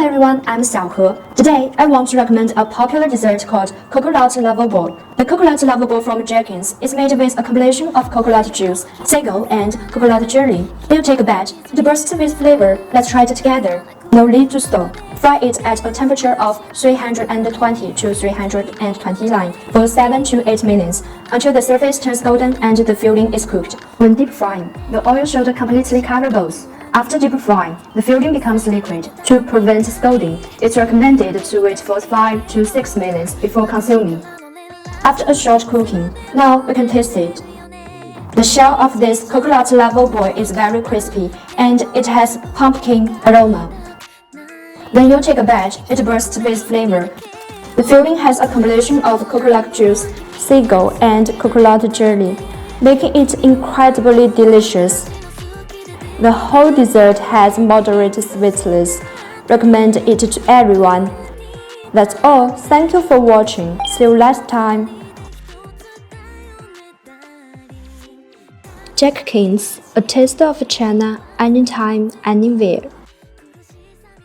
everyone, I'm Xiao He. Today, I want to recommend a popular dessert called coconut lava ball. The coconut lava ball from Jack&King is made with a combination of coconut juice, sago, and coconut jelly. You take a batch, it bursts with flavor. Let's try it together. No need to store. Fry it at a temperature of 320 to 329 for 7 to 8 minutes until the surface turns golden and the filling is cooked. When deep frying, the oil should completely cover both. After deep frying, the filling becomes liquid. To prevent scalding, it's recommended to wait for 5 to 6 minutes before consuming. After a short cooking, now we can taste it. The shell of this coconut lava ball is very crispy and it has pumpkin aroma. When you take a batch, it bursts with flavor. The filling has a combination of coconut juice, sago, and coconut jelly, making it incredibly delicious. The whole dessert has moderate sweetness. Recommend it to everyone. That's all. Thank you for watching. See you next time. Jack&King, a taste of China anytime, anywhere.